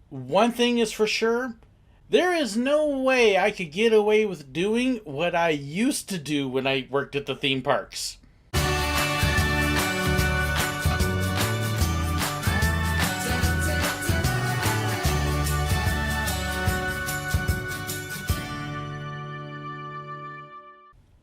One thing is for sure, there is no way I could get away with doing what I used to do when I worked at the theme parks.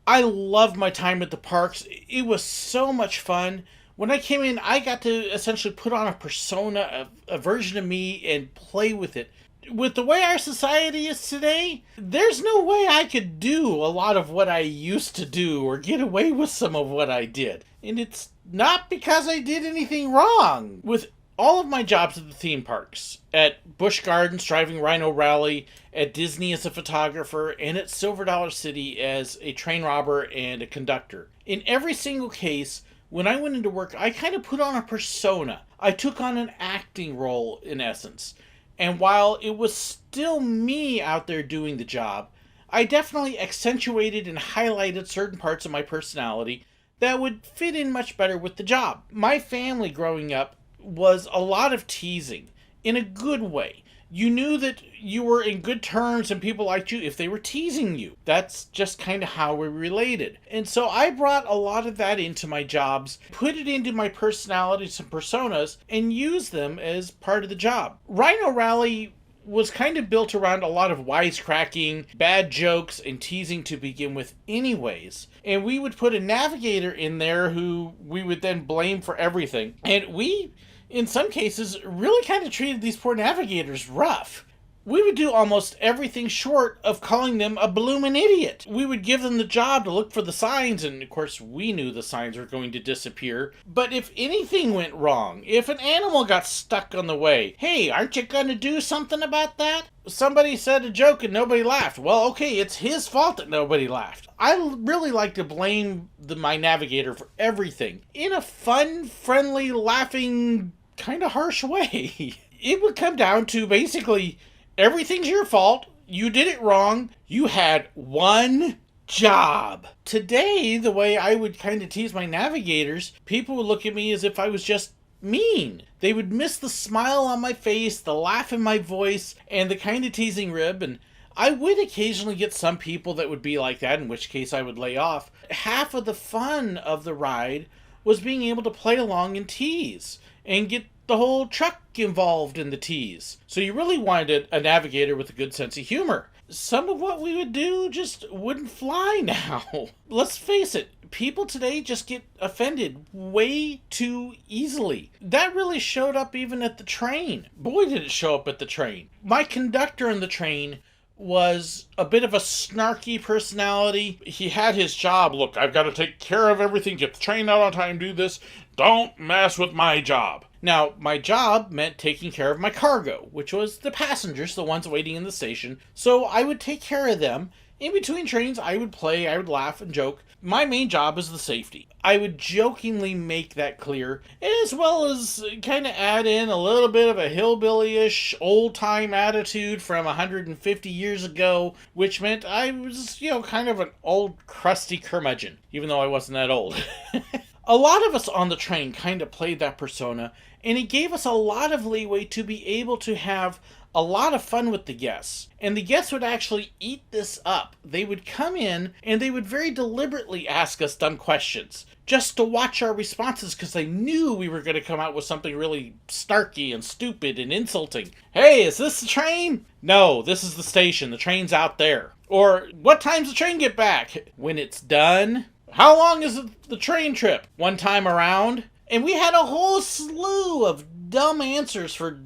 I loved my time at the parks. It was so much fun. When I came in, I got to essentially put on a persona, a version of me, and play with it. With the way our society is today, there's no way I could do a lot of what I used to do or get away with some of what I did. And it's not because I did anything wrong. With all of my jobs at the theme parks, at Busch Gardens driving Rhino Rally, at Disney as a photographer, and at Silver Dollar City as a train robber and a conductor. In every single case, when I went into work, I kind of put on a persona. I took on an acting role, in essence. And while it was still me out there doing the job, I definitely accentuated and highlighted certain parts of my personality that would fit in much better with the job. My family growing up was a lot of teasing, in a good way. You knew that you were in good terms and people liked you if they were teasing you. That's just kind of how we related. And so I brought a lot of that into my jobs, put it into my personalities and personas, and used them as part of the job. Rhino Rally was kind of built around a lot of wisecracking, bad jokes, and teasing to begin with anyways. And we would put a navigator in there who we would then blame for everything. And we, in some cases, really kind of treated these poor navigators rough. We would do almost everything short of calling them a bloomin' idiot. We would give them the job to look for the signs, and of course we knew the signs were going to disappear. But if anything went wrong, if an animal got stuck on the way, hey, aren't you going to do something about that? Somebody said a joke and nobody laughed. Well, okay, it's his fault that nobody laughed. I really like to blame my navigator for everything in a fun, friendly, laughing, kind of harsh way. It would come down to basically, everything's your fault. You did it wrong. You had one job. Today, the way I would kind of tease my navigators, people would look at me as if I was just mean. They would miss the smile on my face, the laugh in my voice, and the kind of teasing rib. And I would occasionally get some people that would be like that, in which case I would lay off. Half of the fun of the ride was being able to play along and tease and get the whole truck involved in the tease. So you really wanted a navigator with a good sense of humor. Some of what we would do just wouldn't fly now. Let's face it, people today just get offended way too easily. That really showed up even at the train. Boy, did it show up at the train. My conductor in the train was a bit of a snarky personality. He had his job. Look, I've got to take care of everything, get the train out on time, do this. Don't mess with my job. Now, my job meant taking care of my cargo, which was the passengers, the ones waiting in the station. So I would take care of them. In between trains, I would play, I would laugh and joke. My main job is the safety. I would jokingly make that clear, as well as kind of add in a little bit of a hillbilly-ish, old-time attitude from 150 years ago, which meant I was, kind of an old, crusty curmudgeon, even though I wasn't that old. A lot of us on the train kind of played that persona, and it gave us a lot of leeway to be able to have a lot of fun with the guests. And the guests would actually eat this up. They would come in and they would very deliberately ask us dumb questions just to watch our responses, because they knew we were going to come out with something really snarky and stupid and insulting. Hey, is this the train? No, this is the station. The train's out there. Or, what time's the train get back? When it's done. How long is the train trip? One time around? And we had a whole slew of dumb answers for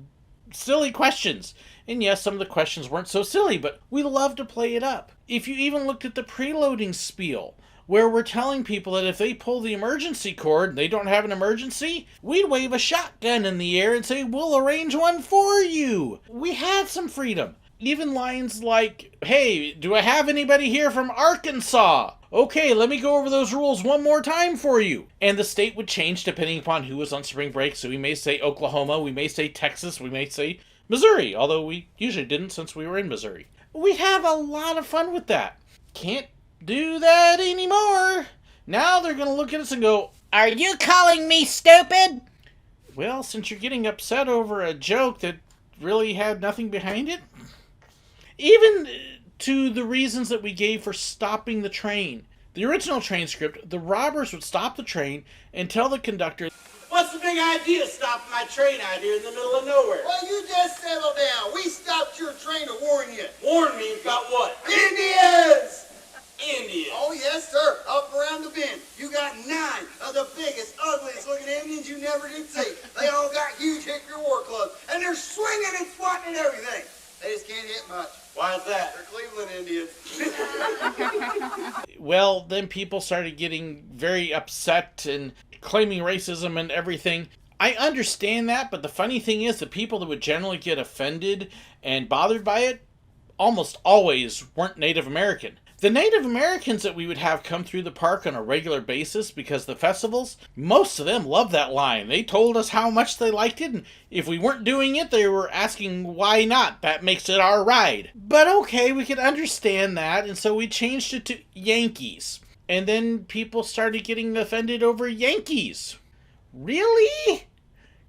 silly questions. And yes, some of the questions weren't so silly, but we love to play it up. If you even looked at the preloading spiel, where we're telling people that if they pull the emergency cord and they don't have an emergency, we'd wave a shotgun in the air and say, we'll arrange one for you. We had some freedom. Even lines like, hey, do I have anybody here from Arkansas? Okay, let me go over those rules one more time for you. And the state would change depending upon who was on spring break. So we may say Oklahoma, we may say Texas, we may say Missouri, although we usually didn't since we were in Missouri. We have a lot of fun with that. Can't do that anymore. Now they're going to look at us and go, are you calling me stupid? Well, since you're getting upset over a joke that really had nothing behind it. Even to the reasons that we gave for stopping the train. The original train script, the robbers would stop the train and tell the conductor, "What's the big idea of stopping my train out here in the middle of nowhere?" "Well, you just settle down. We stopped your train to warn you." "Warn me about what?" "Indians!" "Indians?" "Oh, yes, sir. Up around the bend. You got 9 of the biggest, ugliest looking Indians you never did see. They all got huge hickory war clubs, and they're swinging and swatting and everything. They just can't hit much." "Why is that?" "They're Cleveland Indians." Well, then people started getting very upset and claiming racism and everything. I understand that, but the funny thing is the people that would generally get offended and bothered by it almost always weren't Native American. The Native Americans that we would have come through the park on a regular basis because the festivals, most of them loved that line. They told us how much they liked it, and if we weren't doing it, they were asking why not. That makes it our ride. But okay, we could understand that, and so we changed it to Yankees. And then people started getting offended over Yankees. Really?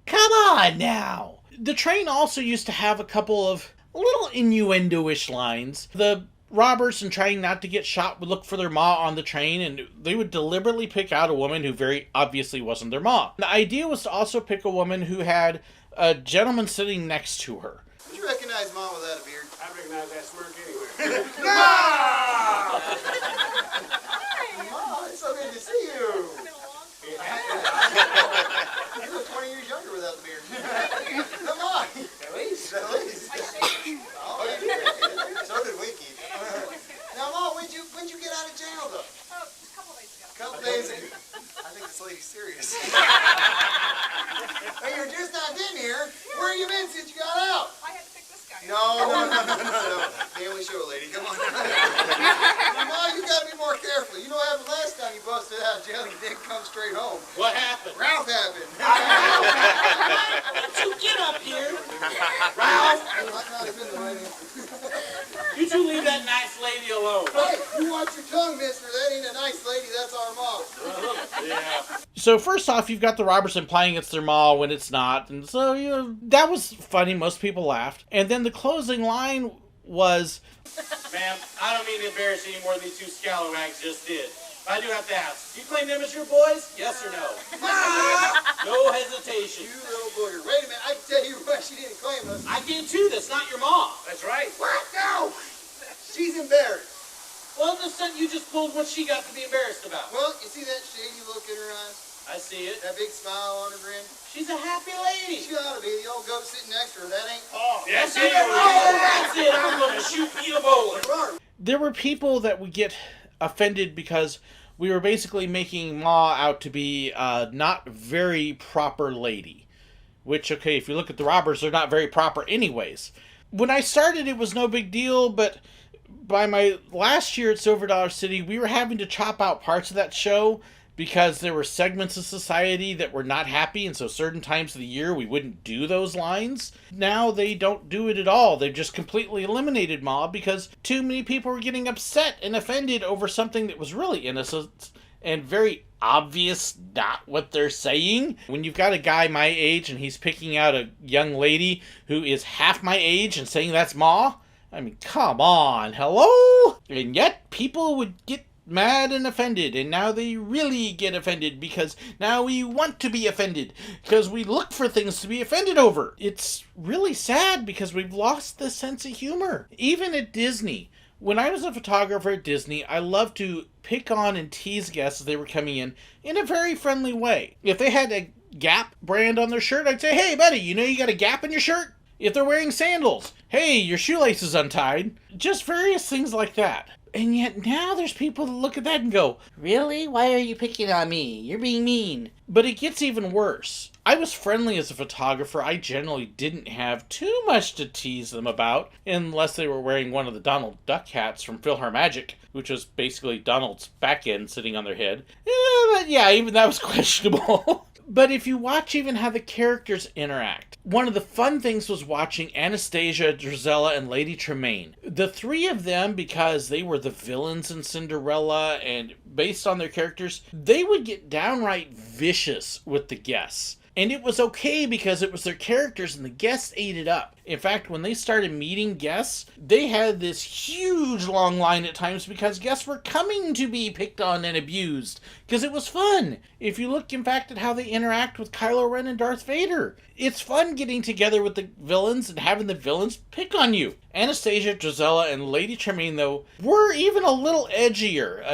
Come on now. The train also used to have a couple of little innuendo-ish lines. The robbers, and trying not to get shot, would look for their ma on the train, and they would deliberately pick out a woman who very obviously wasn't their ma. The idea was to also pick a woman who had a gentleman sitting next to her. Did you recognize Mom without a beard? I recognize that smirk anywhere. Ma! Ma, it's so good to see you. You look 20 years younger without the beard. Come on. At least. At least. Oh, you did. So did Winky. Now, Mom, when'd you get out of jail, though? Oh, just a couple days ago. Couple days ago. I think this lady's serious. Hey, you're just not in here. Where you been since you got out? I had to pick this guy. No. Family show, lady. Come on. Mom, you gotta be more careful. You know what happened last time you busted out of jail? You didn't come straight home. What happened? Ralph happened. Don't you get up here, Ralph? I might have been the right answer. You two leave that nice lady alone. Hey, you watch your tongue, mister. That ain't a nice lady. That's our mom. Yeah. So first off, you've got the robbers implying it's their ma when it's not, and so, you know, that was funny. Most people laughed. And then the closing line was, Ma'am, I don't mean to embarrass you any more than these two scalawags just did. But I do have to ask, do you claim them as your boys? Yes or no? No hesitation. You little booger. Wait a minute. I can tell you why she didn't claim us. I can too. That's not your mom. That's right. What? No. She's embarrassed. Well, you just pulled what she got to be embarrassed about. Well, you see that shady look in her eyes? I see it. That big smile on her grin? She's a happy lady. She ought to be. The old goat sitting next to her. That ain't Oh, yes, it is. That's it. I'm going to shoot you a bowling. Run. there were people that would get offended because we were basically making Ma out to be a not very proper lady. Which, okay, if you look at the robbers, they're not very proper anyways. When I started, it was no big deal, but by my last year at Silver Dollar City, we were having to chop out parts of that show because there were segments of society that were not happy, and so certain times of the year we wouldn't do those lines. Now they don't do it at all. They've just completely eliminated Ma because too many people were getting upset and offended over something that was really innocent and very obvious not what they're saying. When you've got a guy my age and he's picking out a young lady who is half my age and saying that's Ma, I mean, come on, hello? And yet people would get mad and offended, and now they really get offended because now we want to be offended because we look for things to be offended over. It's really sad because we've lost the sense of humor. Even at Disney, when I was a photographer at Disney, I loved to pick on and tease guests as they were coming in a very friendly way. If they had a Gap brand on their shirt, I'd say, hey buddy, you know you got a Gap in your shirt? If they're wearing sandals, hey, your shoelace is untied. Just various things like that. And yet now there's people that look at that and go, really? Why are you picking on me? You're being mean. But it gets even worse. I was friendly as a photographer. I generally didn't have too much to tease them about, unless they were wearing one of the Donald Duck hats from PhilharMagic, which was basically Donald's back end sitting on their head. But yeah, even that was questionable. But if you watch even how the characters interact, one of the fun things was watching Anastasia, Drizella, and Lady Tremaine. The three of them, because they were the villains in Cinderella, and based on their characters, they would get downright vicious with the guests. And it was okay because it was their characters and the guests ate it up. In fact, when they started meeting guests, they had this huge long line at times because guests were coming to be picked on and abused because it was fun. If you look, in fact, at how they interact with Kylo Ren and Darth Vader, it's fun getting together with the villains and having the villains pick on you. Anastasia, Drizella, and Lady Tremaine, though, were even a little edgier.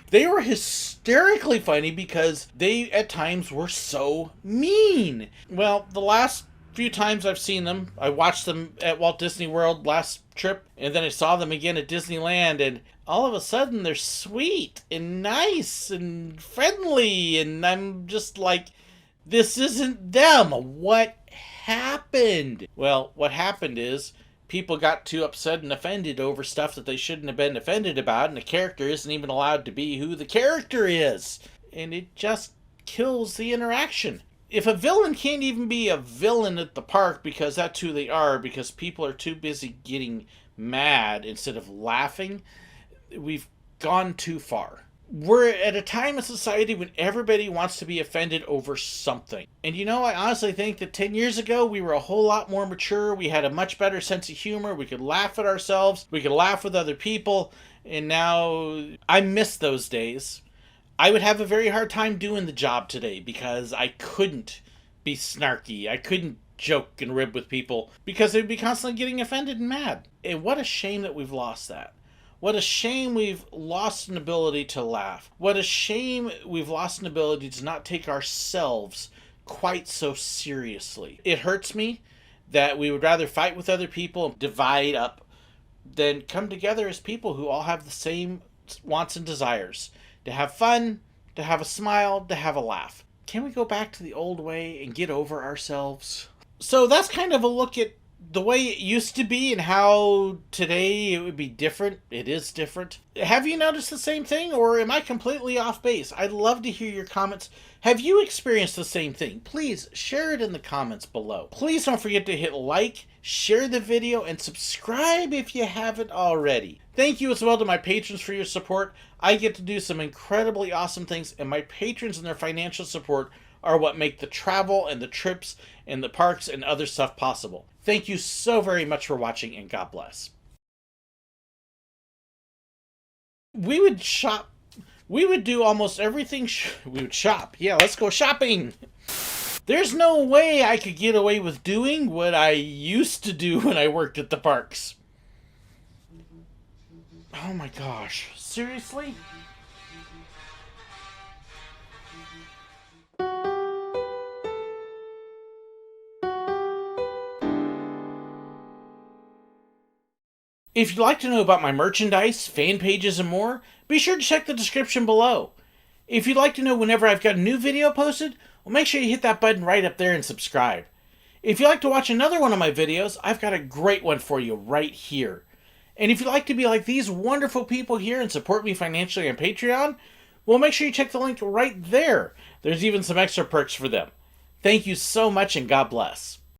They were hysterically funny because they, at times, were so mean. Well, the last few times I've seen them, I watched them at Walt Disney World last trip, and then I saw them again at Disneyland, and all of a sudden they're sweet and nice and friendly, and I'm just like, this isn't them. What happened? Well, what happened is people got too upset and offended over stuff that they shouldn't have been offended about, and the character isn't even allowed to be who the character is. And it just kills the interaction. If a villain can't even be a villain at the park because that's who they are, because people are too busy getting mad instead of laughing, we've gone too far. We're at a time in society when everybody wants to be offended over something. And I honestly think that 10 years ago, we were a whole lot more mature. We had a much better sense of humor. We could laugh at ourselves. We could laugh with other people. And now, I miss those days. I would have a very hard time doing the job today because I couldn't be snarky. I couldn't joke and rib with people because they'd be constantly getting offended and mad. And what a shame that we've lost that. What a shame we've lost an ability to laugh. What a shame we've lost an ability to not take ourselves quite so seriously. It hurts me that we would rather fight with other people and divide up than come together as people who all have the same wants and desires. To have fun, to have a smile, to have a laugh. Can we go back to the old way and get over ourselves? So that's kind of a look at the way it used to be and how today it would be different. It is different. Have you noticed the same thing, or am I completely off base? I'd love to hear your comments. Have you experienced the same thing? Please share it in the comments below. Please don't forget to hit like, share the video, and subscribe if you haven't already. Thank you as well to my patrons for your support. I get to do some incredibly awesome things, and my patrons and their financial support are what make the travel and the trips and the parks and other stuff possible. Thank you so very much for watching, and God bless. We would shop. We would do almost everything. We would shop. Yeah, let's go shopping. There's no way I could get away with doing what I used to do when I worked at the parks. Oh my gosh. Seriously? If you'd like to know about my merchandise, fan pages, and more, be sure to check the description below. If you'd like to know whenever I've got a new video posted, well, make sure you hit that button right up there and subscribe. If you'd like to watch another one of my videos, I've got a great one for you right here. And if you'd like to be like these wonderful people here and support me financially on Patreon, well, make sure you check the link right there. There's even some extra perks for them. Thank you so much, and God bless.